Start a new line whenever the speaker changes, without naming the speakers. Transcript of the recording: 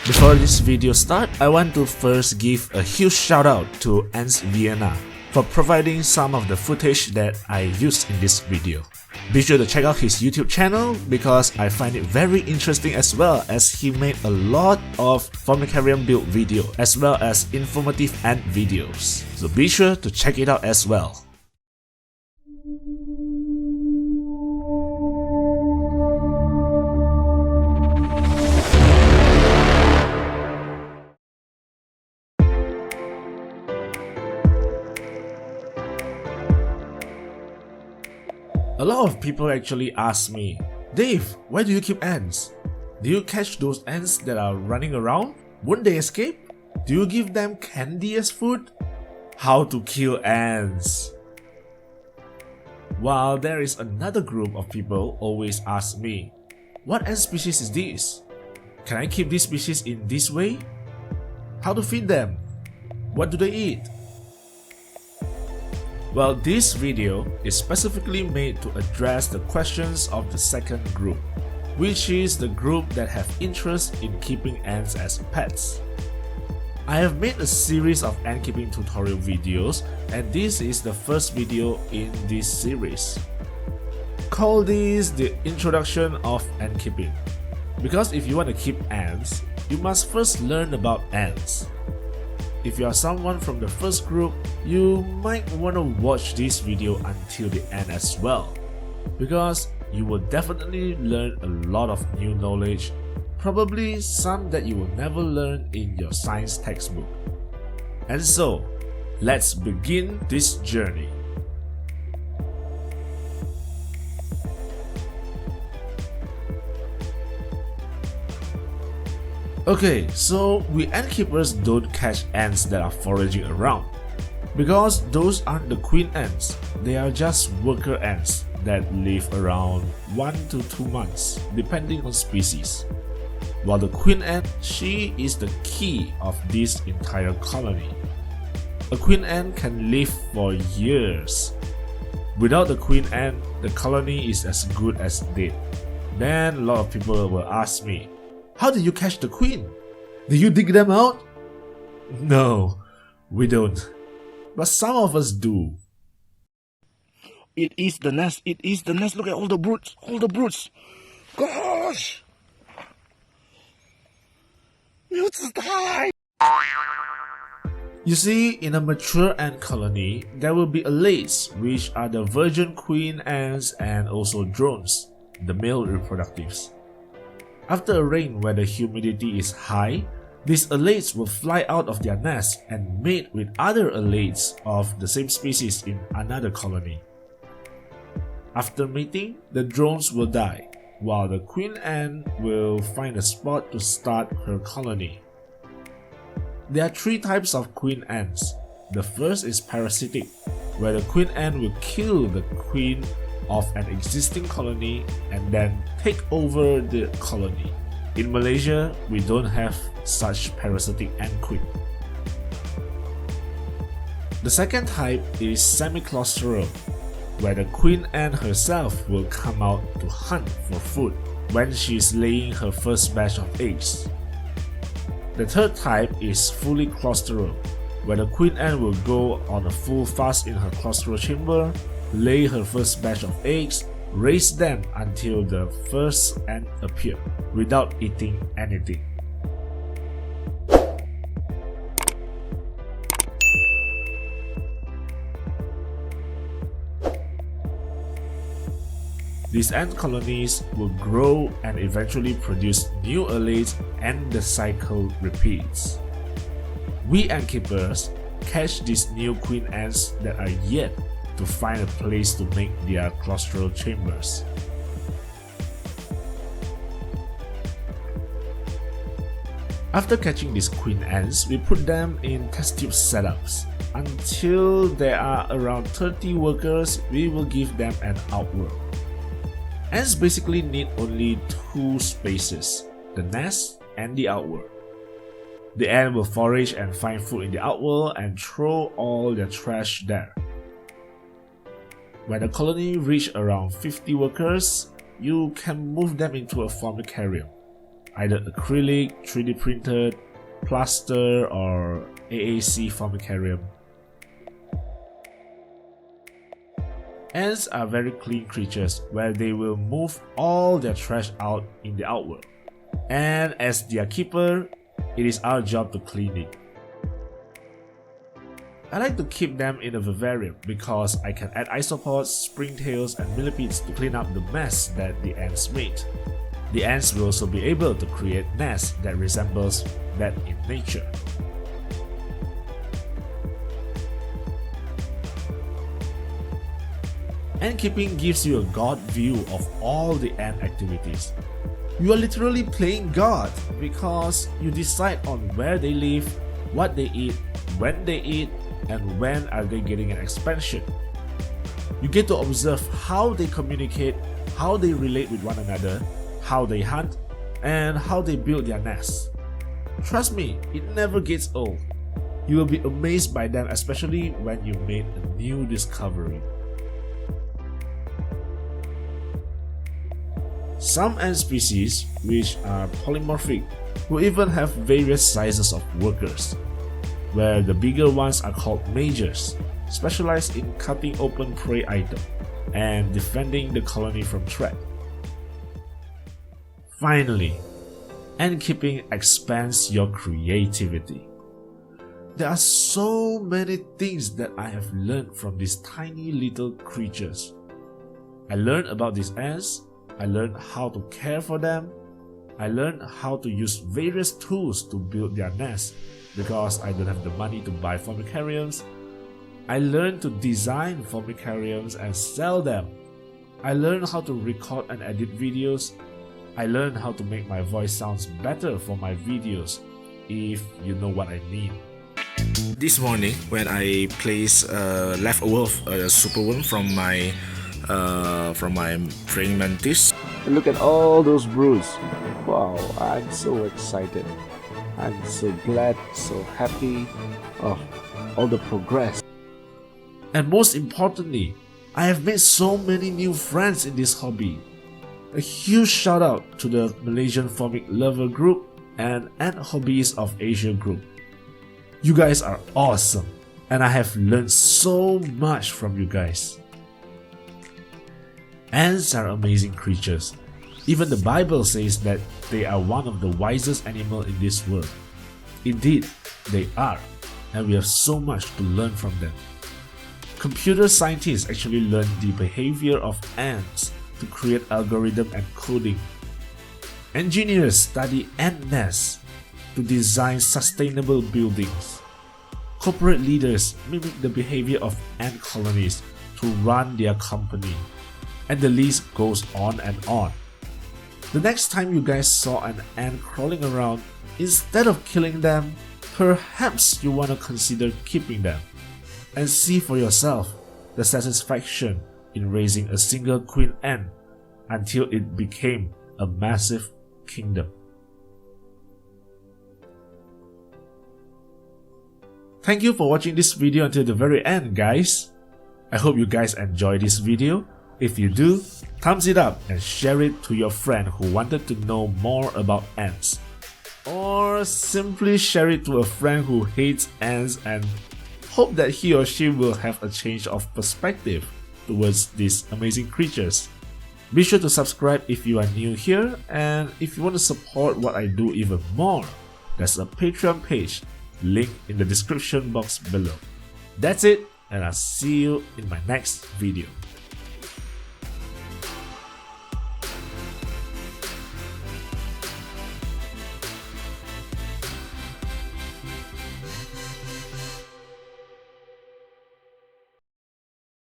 Before this video starts, I want to first give a huge shout out to AntsDIY for providing some of the footage that I used in this video. Be sure to check out his YouTube channel because I find it very interesting, as well as he made a lot of formicarium build video as well as informative ant videos. So be sure to check it out as well. A lot of people actually ask me, Dave, why do you keep ants? Do you catch those ants that are running around? Won't they escape? Do you give them candy as food? How to kill ants? While there is another group of people always ask me, what ant species is this? Can I keep this species in this way? How to feed them? What do they eat? Well, this video is specifically made to address the questions of the second group, which is the group that have interest in keeping ants as pets. I have made a series of ant keeping tutorial videos, and this is the first video in this series. Call this the introduction of ant keeping, because if you want to keep ants, you must first learn about ants. If you are someone from the first group, you might want to watch this video until the end as well, because you will definitely learn a lot of new knowledge, probably some that you will never learn in your science textbook. And so, let's begin this journey. Okay, so we ant keepers don't catch ants that are foraging around, because those aren't the queen ants, they are just worker ants that live around 1 to 2 months depending on species. While the queen ant, she is the key of this entire colony. A queen ant can live for years. Without the queen ant, the colony is as good as dead. Then a lot of people will ask me, how do you catch the queen? Do you dig them out? No, we don't. But some of us do.
It is the nest. It is the nest. Look at all the broods. All the broods. Gosh! Let's die!
You see, in a mature ant colony, there will be alates, which are the virgin queen ants, and also drones, the male reproductives. After a rain where the humidity is high, these alates will fly out of their nest and mate with other alates of the same species in another colony. After mating, the drones will die, while the queen ant will find a spot to start her colony. There are 3 types of queen ants. The first is parasitic, where the queen ant will kill the queen of an existing colony and then take over the colony. In Malaysia, we don't have such parasitic ant queen. The second type is semi-claustral, where the queen ant herself will come out to hunt for food when she is laying her first batch of eggs. The third type is fully claustral, where the queen ant will go on a full fast in her claustral chamber, lay her first batch of eggs, raise them until the first ant appear without eating anything. These ant colonies will grow and eventually produce new alates, and the cycle repeats. We ant keepers catch these new queen ants that are yet to find a place to make their claustral chambers. After catching these queen ants, we put them in test tube setups. Until there are around 30 workers, we will give them an outwork. Ants basically need only 2 spaces, the nest and the outwork. The ant will forage and find food in the outwork and throw all their trash there. When the colony reach around 50 workers, you can move them into a formicarium. either acrylic, 3D printed, plaster, or AAC formicarium. Ants are very clean creatures where they will move all their trash out in the outworld. And as their keeper, it is our job to clean it. I like to keep them in a vivarium because I can add isopods, springtails, and millipedes to clean up the mess that the ants made. The ants will also be able to create nests that resembles that in nature. Ant keeping gives you a God view of all the ant activities. You are literally playing God because you decide on where they live, what they eat, when they eat, and when are they getting an expansion. You get to observe how they communicate, how they relate with one another, how they hunt, and how they build their nests. Trust me, it never gets old. You will be amazed by them, especially when you made a new discovery. Some ant species, which are polymorphic, will even have various sizes of workers, where the bigger ones are called majors, specialized in cutting open prey items and defending the colony from threat. Finally, ant keeping expands your creativity. There are so many things that I have learned from these tiny little creatures. I learned about these ants, I learned how to care for them, I learned how to use various tools to build their nests because I don't have the money to buy formicariums. I learned to design formicariums and sell them. I learned how to record and edit videos. I learned how to make my voice sounds better for my videos, if you know what I mean.
This morning, when I placed leftover superworm from my praying mantis.
Look at all those broods. Wow, I'm so excited. I'm so glad, so happy of all the progress. And most importantly, I have made so many new friends in this hobby. A huge shout out to the Malaysian Formic Lover Group and Ant Hobbies of Asia Group. You guys are awesome, and I have learned so much from you guys. Ants are amazing creatures. Even the Bible says that they are one of the wisest animals in this world. Indeed, they are, and we have so much to learn from them. Computer scientists actually learn the behavior of ants to create algorithm and coding. Engineers study ant nests to design sustainable buildings. Corporate leaders mimic the behavior of ant colonies to run their company. And the list goes on and on. The next time you guys saw an ant crawling around, instead of killing them, perhaps you want to consider keeping them and see for yourself the satisfaction in raising a single queen ant until it became a massive kingdom. Thank you for watching this video until the very end, guys. I hope you guys enjoyed this video. If you do, thumbs it up and share it to your friend who wanted to know more about ants. Or simply share it to a friend who hates ants and hope that he or she will have a change of perspective towards these amazing creatures. Be sure to subscribe if you are new here, and if you want to support what I do even more, there's a Patreon page, link in the description box below. That's it, and I'll see you in my next video.